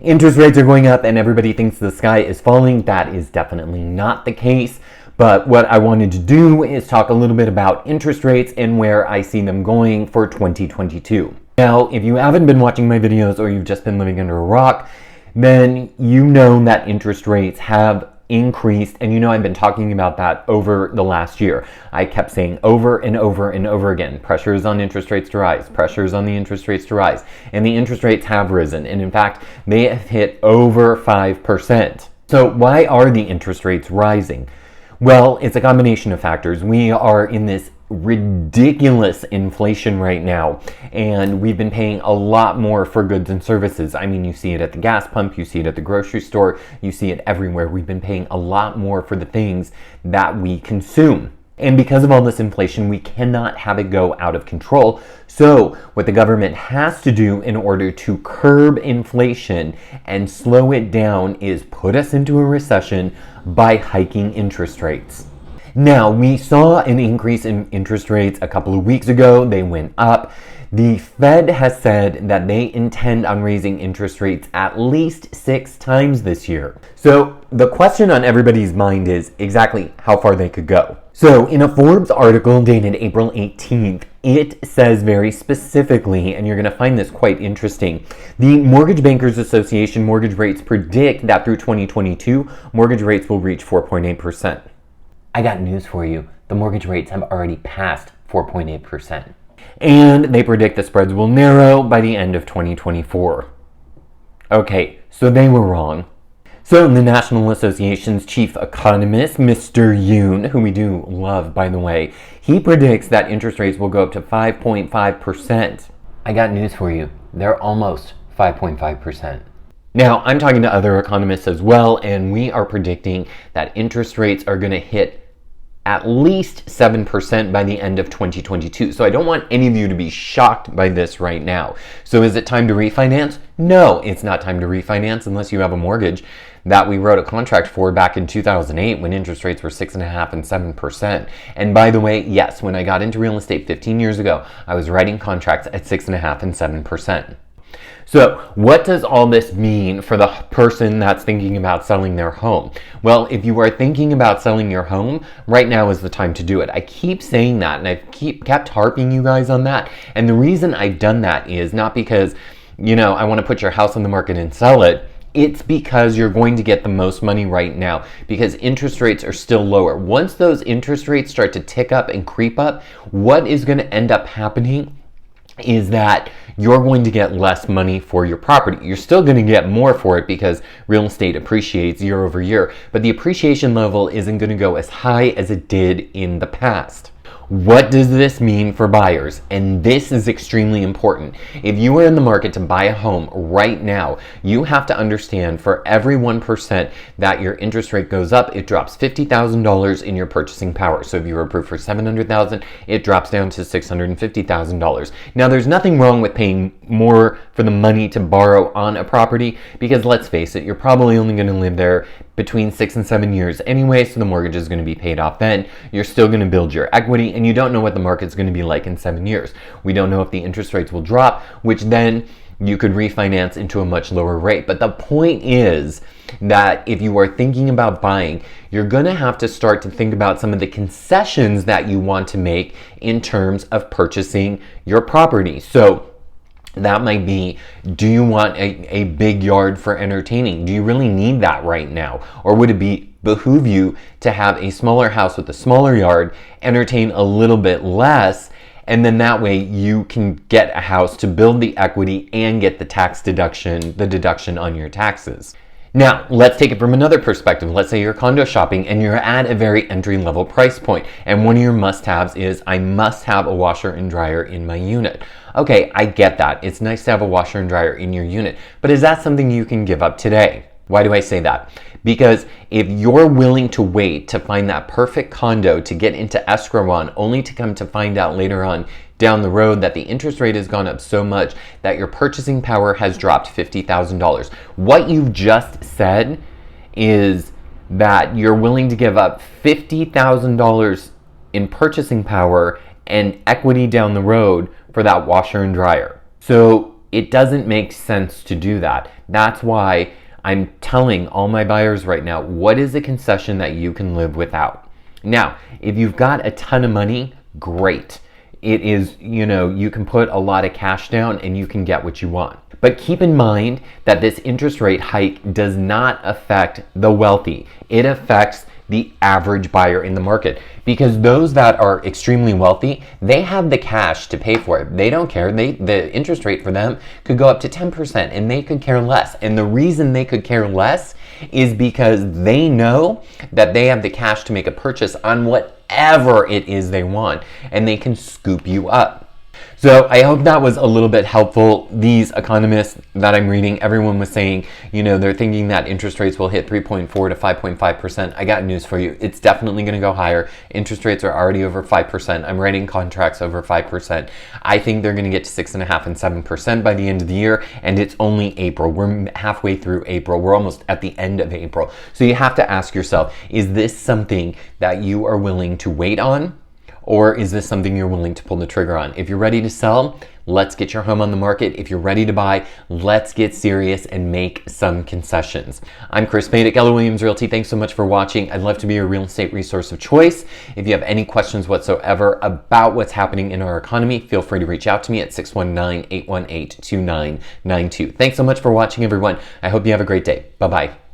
interest rates are going up and everybody thinks the sky is falling. That is definitely not the case. But what I wanted to do is talk a little bit about interest rates and where I see them going for 2022. Now, if you haven't been watching my videos or you've just been living under a rock, then you know that interest rates have increased, and you know I've been talking about that over the last year. I kept saying over and over and over again, pressures on interest rates to rise, pressures on the interest rates to rise, and the interest rates have risen, and in fact, they have hit over 5%. So why are the interest rates rising? Well, it's a combination of factors. We are in this ridiculous inflation right now, and we've been paying a lot more for goods and services. I mean, you see it at the gas pump, you see it at the grocery store, you see it everywhere. We've been paying a lot more for the things that we consume. And because of all this inflation, we cannot have it go out of control. So what the government has to do in order to curb inflation and slow it down is put us into a recession by hiking interest rates. Now, we saw an increase in interest rates a couple of weeks ago. They went up. The Fed has said that they intend on raising interest rates at least 6 times this year. So the question on everybody's mind is exactly how far they could go. So in a Forbes article dated April 18th, it says very specifically, and you're going to find this quite interesting, the Mortgage Bankers Association mortgage rates predict that through 2022, mortgage rates will reach 4.8%. I got news for you. The mortgage rates have already passed 4.8%. And they predict the spreads will narrow by the end of 2024. Okay, so they were wrong. So the National Association's chief economist, Mr. Yoon, who we do love, by the way, he predicts that interest rates will go up to 5.5%. I got news for you. They're almost 5.5%. Now, I'm talking to other economists as well, and we are predicting that interest rates are going to hit at least 7% by the end of 2022. So I don't want any of you to be shocked by this right now. So is it time to refinance? No, it's not time to refinance unless you have a mortgage that we wrote a contract for back in 2008 when interest rates were 6.5% and 7%. And by the way, yes, when I got into real estate 15 years ago, I was writing contracts at 6.5% and 7%. So what does all this mean for the person that's thinking about selling their home? Well, if you are thinking about selling your home, right now is the time to do it. I keep saying that, and I've kept harping you guys on that. And the reason I've done that is not because, I want to put your house on the market and sell it. It's because you're going to get the most money right now because interest rates are still lower. Once those interest rates start to tick up and creep up, what is going to end up happening is that you're going to get less money for your property. You're still going to get more for it because real estate appreciates year over year, but the appreciation level isn't going to go as high as it did in the past. What does this mean for buyers? And this is extremely important. If you are in the market to buy a home right now, you have to understand for every 1% that your interest rate goes up, it drops $50,000 in your purchasing power. So if you were approved for $700,000, it drops down to $650,000. Now, there's nothing wrong with paying more for the money to borrow on a property because let's face it, you're probably only going to live there between 6 and 7 years anyway, so the mortgage is going to be paid off then. You're still going to build your equity, and you don't know what the market's going to be like in 7 years. We don't know if the interest rates will drop, which then you could refinance into a much lower rate. But the point is that if you are thinking about buying, you're going to have to start to think about some of the concessions that you want to make in terms of purchasing your property. So that might be, do you want a big yard for entertaining? Do you really need that right now? Or would it behoove you to have a smaller house with a smaller yard, entertain a little bit less, and then that way you can get a house to build the equity and get the tax deduction, the deduction on your taxes. Now, let's take it from another perspective. Let's say you're condo shopping and you're at a very entry-level price point, and one of your must-haves is, I must have a washer and dryer in my unit. Okay, I get that. It's nice to have a washer and dryer in your unit, but is that something you can give up today? Why do I say that? Because if you're willing to wait to find that perfect condo to get into escrow on, only to come to find out later on down the road that the interest rate has gone up so much that your purchasing power has dropped $50,000. What you've just said is that you're willing to give up $50,000 in purchasing power and equity down the road for that washer and dryer. So It doesn't make sense to do that. That's why I'm telling all my buyers right now, what is a concession that you can live without? Now, if you've got a ton of money, great. It is, you can put a lot of cash down and you can get what you want. But keep in mind that this interest rate hike does not affect the wealthy. It affects the average buyer in the market, because those that are extremely wealthy, they have the cash to pay for it. They don't care. The interest rate for them could go up to 10% and they could care less. And the reason they could care less is because they know that they have the cash to make a purchase on whatever it is they want, and they can scoop you up. So I hope that was a little bit helpful. These economists that I'm reading, everyone was saying, they're thinking that interest rates will hit 3.4 to 5.5%. I got news for you. It's definitely going to go higher. Interest rates are already over 5%. I'm writing contracts over 5%. I think they're going to get to 6.5% and 7% by the end of the year, and it's only April. We're halfway through April. We're almost at the end of April. So you have to ask yourself, is this something that you are willing to wait on? Or is this something you're willing to pull the trigger on? If you're ready to sell, let's get your home on the market. If you're ready to buy, let's get serious and make some concessions. I'm Chris Spade at Keller Williams Realty. Thanks so much for watching. I'd love to be your real estate resource of choice. If you have any questions whatsoever about what's happening in our economy, feel free to reach out to me at 619-818-2992. Thanks so much for watching, everyone. I hope you have a great day. Bye-bye.